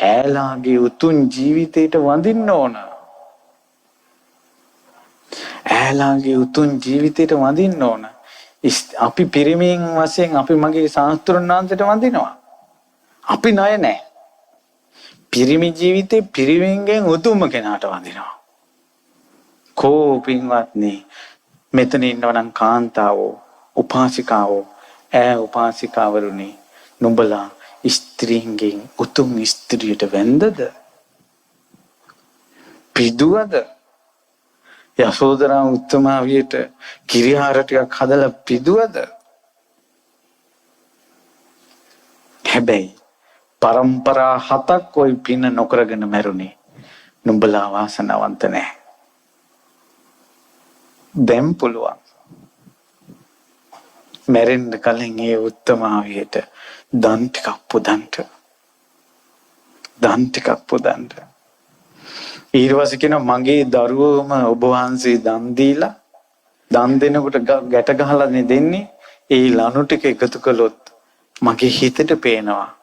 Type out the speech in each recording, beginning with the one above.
ඈලාගේ උතුම් ජීවිතයට වඳින්න ඕන. ඈලාගේ උතුම් ජීවිතයට වඳින්න ඕන. අපි පිරිමින් වශයෙන් අපි මගේ ශාස්ත්‍රඥ වහන්සේට වඳිනවා. අපි ණය නැහැ. පිරිමි ජීවිතේ පිරිමින්ගෙන් උතුම්ම කෙනාට වඳිනවා. කෝ පින්වත්නි මෙතන ඉන්නවනම් කාන්තාවෝ උපාසිකාවෝ උපාසිකාවරුනි නුඹලා ස්ත්‍රීන්ගෙන් උතුම් ස්ත්‍රියට වැන්දද? පිදුවද? යසෝදරා උත්තමාවියට කිරිහාර ටිකක් හදලා පිදුවද? හැබැයි පරම්පරා 7ක් ওই පින නොකරගෙන මැරුණේ. නුඹලා වාසනාවන්ත නැහැ. දැන් පුළුවන්. මැරෙන්න කලින් ඒ උත්තමාවියට දන් ටිකක් පුදන්න. ඊට පස්සේ කියනවා මගේ දරුවෝම ඔබ වහන්සේ දන් දීලා දන් දෙනකොට ගැට ගහලා දෙන්නේ. ඒ ලනු ටික එකතු කළොත් මගේ හිතට පේනවා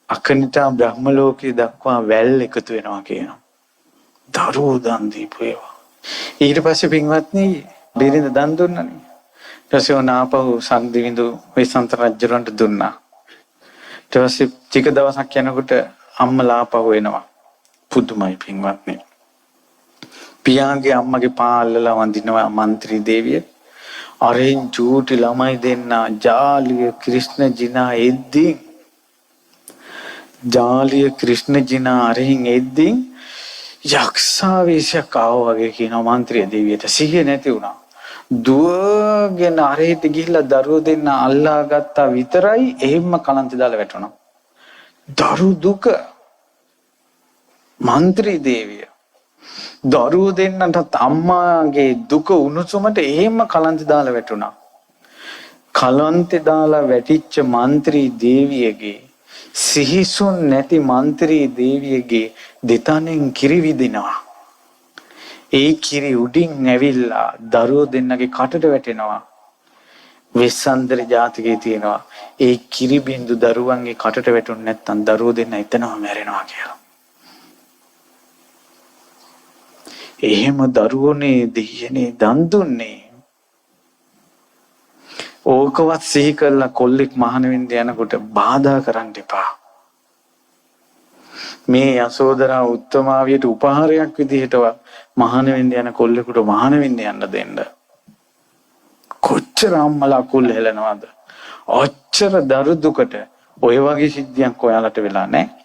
අකනිටා බ්‍රහ්ම ලෝකේ දක්වා වැල් එකතු වෙනවා කියනවා. දරුවෝ දන් දීපු ඒවා. ඊට පස්සේ පින්වත්නි බිරිඳ දන් දුන්නනේ. ඊට පස්සේ උනාපහු සංදිවිඳු වෙසන්ත රජුරන්ට දුන්නා. ඊට පස්සේ ටික දවසක් යනකොට අම්මලා ආපහු එනවා. පුදුමයි පින්වත්නි. පියාගේ අම්මගේ පාල්ලලා වඳිනවා මන්ත්‍රී දේවිය. අරෙන් චූටි ළමයි දෙන්න ජාලිය ක්‍රිෂ්ණ ජිනා එද්දී අරෙන් එද්දී යක්ෂාවේශයක් ආවා වගේ කියනවා මන්ත්‍රී දේවියට. සිහිය නැති වුණා. දුවගෙන අරහෙට ගිහිල්ලා දරුවෝ දෙන්න අල්ලා ගත්තා විතරයි එහෙම්ම කලන්ත දාලා වැටුණා. දරු දුක මන්ත්‍රී දේවිය දරුවෝ දෙන්නට අම්මාගේ දුක උණුසුමට එහෙම කලන්ත දාලා වැටුණා. කලන්ත දාලා වැටිච්ච මන්ත්‍රී දේවියගේ සිහිසුන් නැති මන්ත්‍රී දේවියගේ දෙතනෙන් කිරි විදිනවා. ඒ කිරි උඩින් ඇවිල්ලා දරුවෝ දෙන්නගේ කටට වැටෙනවා. වෙස්සන්තර ජාතකයේ තියෙනවා ඒ කිරි බින්දු දරුවන්ගේ කටට වැටුනේ නැත්නම් දරුවෝ දෙන්න එතනම මැරෙනවා කියලා. එහෙම දරුවෝනේ දෙයනේ දන් දුන්නේ. ඕකවත් සිහි කරලා කොල්ලෙක් මහාන වෙන්න යනකොට බාධා කරන්න එපා. මේ යසෝදරා උත්තමාවියට උපහාරයක් විදිහටවත් මහාන වෙන්න යන කොල්ලෙකුට මහාන වෙන්න යන්න දෙන්න. කොච්චර අම්මලා කුල් හෙලනවද? ඔච්චර දරු දුකට ඔය වගේ සිද්ධියක් ඔයාලට වෙලා නැහැ.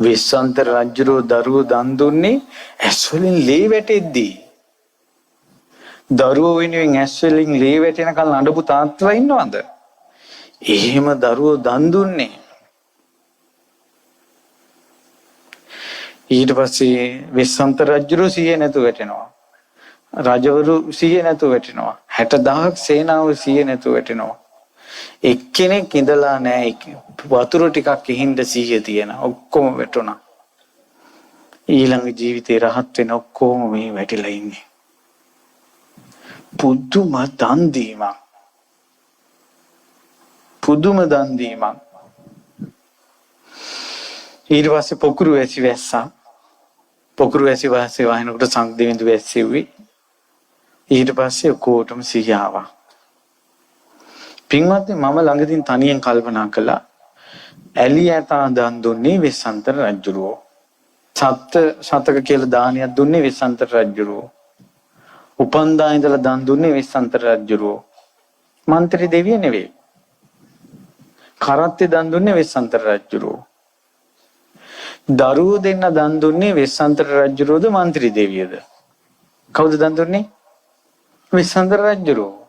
වෙස්සන්තර රජුරෝ දරුවෝ දන් දුන්නේ ඇස් වලින් ලේ වැටෙද්දී. දරුවෝ වෙනුවෙන් ඇස් වලින් ලේ වැටෙනකල් අඬපු තාත්තලා ඉන්නවද? එහෙම දරුවෝ දන් දුන්නේ. ඊට පස්සේ වෙස්සන්තර රජුරෝ සිහිය නැතුව වැටෙනවා. රජවරු සිහිය නැතුව වැටෙනවා. 60000ක් සේනාව සිහිය නැතුව වැටෙනවා. එක්කෙනෙක් ඉඳලා නැහැ. වතුර ටිකක් එහිඳ සිහිය තියෙන ඔක්කොම වැටුණා. ඊළඟ ජීවිතේ රහත් වෙන ඔක්කොම මේ වැටිලා ඉන්නේ. පුදුම දන් දීමක්. ඊට පස්සේ පොකුරු වැසි වැස්සා. පොකුරු වැසි වහිනකොට සංදෙවිඳු වැස්සෙව්වි. ඊට පස්සේ ඔක්කොටම සිහිය ආවා. පින්වත්නි මම ළඟදීන් තනියෙන් කල්පනා කළා. ඇලියතා දන් දුන්නේ වෙස්සන්තර රජුරෝ. සතක කියලා දානයක් දුන්නේ වෙස්සන්තර රජුරෝ. උපන්දා ඉඳලා දන් දුන්නේ වෙස්සන්තර රජුරෝ. මන්ත්‍රී දෙවිය නෙවෙයි. කරත්තේ දන් දුන්නේ වෙස්සන්තර රජුරෝ. දරුවෝ දෙන්න දන් දුන්නේ වෙස්සන්තර රජුරෝද මන්ත්‍රී දෙවියද? කවුද දන් දුන්නේ? වෙස්සන්තර රජුරෝ.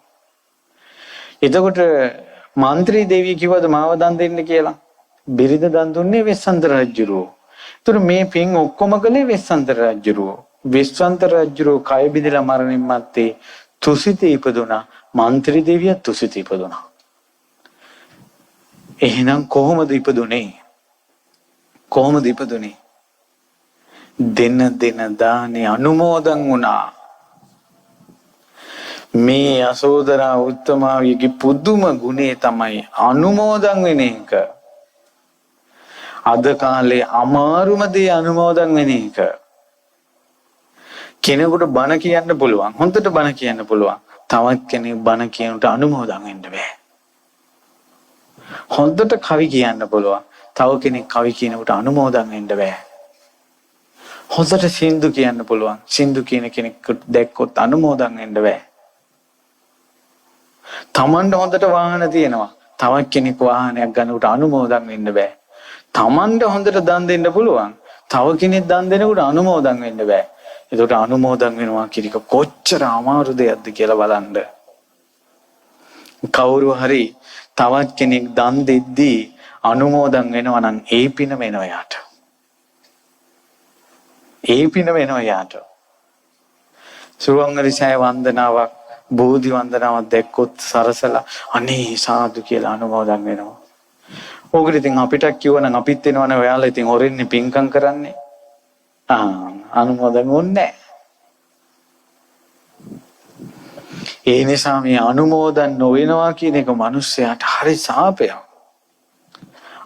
එතකොට මන්ත්‍රී දෙවිය කිව්වද මාව දන් දෙන්න කියලා? බිරිඳ දන් දුන්නේ වෙස්සන්තර රජුරෝ. ඒතර මේ පින් ඔක්කොම කළේ වෙස්සන්තර රජුරෝ. වෙස්සන්තර රජුරෝ කය බිඳලා මරණින් මත්තේ තුසිතේ ඉපදුනා. මන්ත්‍රී දෙවිය තුසිතේ ඉපදුනා. එහෙනම් කොහොමද ඉපදුනේ? දෙන දානේ අනුමෝදන් වුණා. මේ යසෝදරා උත්තමාවියගේ පුදුම ගුණේ තමයි අනුමෝදන් වෙන එක. අද කාලේ අමාරුම දේ අනුමෝදන් වෙන එක. කෙනෙකුට බණ කියන්න පුළුවන්. හොඳට බණ කියන්න පුළුවන්. තවත් කෙනෙක් බණ කියනට අනුමෝදන් වෙන්න බෑ. හොඳට කවි කියන්න පුළුවන්. තව කෙනෙක් කවි කියනකට අනුමෝදන් වෙන්න බෑ. හොඳට සින්දු කියන්න පුළුවන්. සින්දු කියන කෙනෙක්ට දැක්කොත් අනුමෝදන් වෙන්න බෑ. තමන්ට හොඳට වාහන තියෙනවා. තවත් කෙනෙක් වාහනයක් ගන්නකොට අනුමෝදන් වෙන්න බෑ. තමන්ට හොඳට දන් දෙන්න පුළුවන්. තව කෙනෙක් දන් දෙනකොට අනුමෝදන් වෙන්න බෑ. ඒකට අනුමෝදන් වෙනවා කියන එක කොච්චර අමාරු දෙයක්ද කියලා බලන්න. කවුරු හරි තවත් කෙනෙක් දන් දෙද්දී අනුමෝදන් වෙනවා නම් ඒ පින වෙනවා යාට. ඒ පින වෙනවා යාට. සුවංගරිසය වන්දනාවක් බෝධි වන්දනාවක් දැක්කොත් සරසලා අනේ සාදු කියලා අනුමෝදන් වෙනවා. ඕකට ඉතින් අපිට කිව්වනම් අපිත් වෙනවනේ ඔයාලා ඉතින් හොරෙන්නේ පින්කම් කරන්නේ. අනුමෝදන් වුන්නේ ඒ නිසා මේ අනුමෝදන් නොවෙනවා කියන එක මිනිස්සයාට හරි සාපයක්.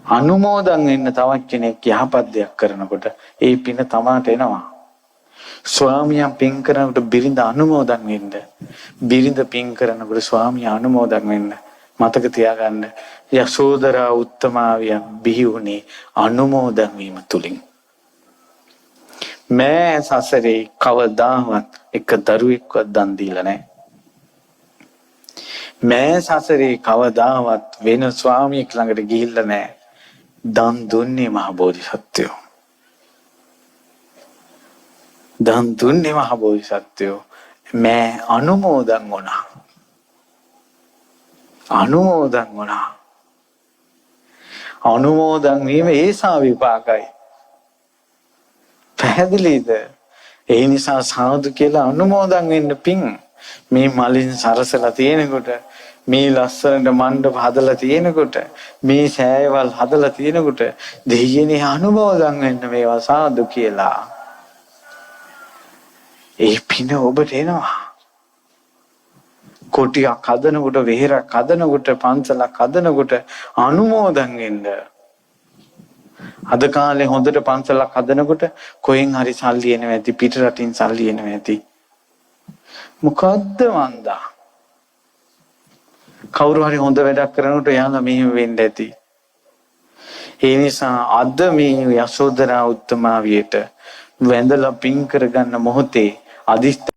අනුමෝදන් වෙන්න තවත් කෙනෙක් යහපත් දෙයක් කරනකොට ඒ පින තමාට එනවා. ස්වාමියා පින් කරනකොට බිරිඳ අනුමෝදන් වෙන්න. බිරිඳ පින් කරනකොට ස්වාමියා අනුමෝදන් වෙන්න. මතක තියාගන්න යසෝදරා උත්තමාවිය බිහි වුණේ අනුමෝදන් වීම තුලින්. මෑ සසරේ කවදාවත් එක දරුවෙක්වත් දන් දීලා නැහැ. මෑ සසරේ කවදාවත් වෙන ස්වාමියෙක් ළඟට ගිහිල්ලා නැහැ. දන් දුන්නේ මහ බෝධිසත්වයෝ. දන් දුන්නේ මහ බෝධිසත්වයෝ. මෑ අනුමෝදන් වුණා. අනුමෝදන් වුණා. අනුමෝදන් වීම ඒසා විපාකයි. පැහැදිලිද? ඒ නිසා සාදු කියලා අනුමෝදන් වෙන්න පිං. මේ මලින් සරසලා තියෙනකොට, මේ ලස්සනට මණ්ඩප හදලා තියෙනකොට, මේ සෑයවල් හදලා තියෙනකොට දෙයියනේ අනුමෝදන් වෙන්න මේවා සාදු කියලා. ඒ පින ඔබට එනවා. කොටියක් හදනකොට, වෙහෙරක් හදනකොට, පන්සලක් හදනකොට අනුමෝදන් වෙන්න. අද කාලේ හොඳට පන්සලක් හදනකොට කොහෙන් හරි සල්ලි එනවා ඇති, පිට රටින් සල්ලි එනවා ඇති. මොකද්ද මන්දා? කවුරු හරි හොඳ වැඩක් කරනකොට යාලා මෙහෙම වෙන්න ඇති. ඒ නිසා අද මේ යසෝදරා උත්තමාවියට වැඳලා පින් කරගන්න මොහොතේ අදිස්ථ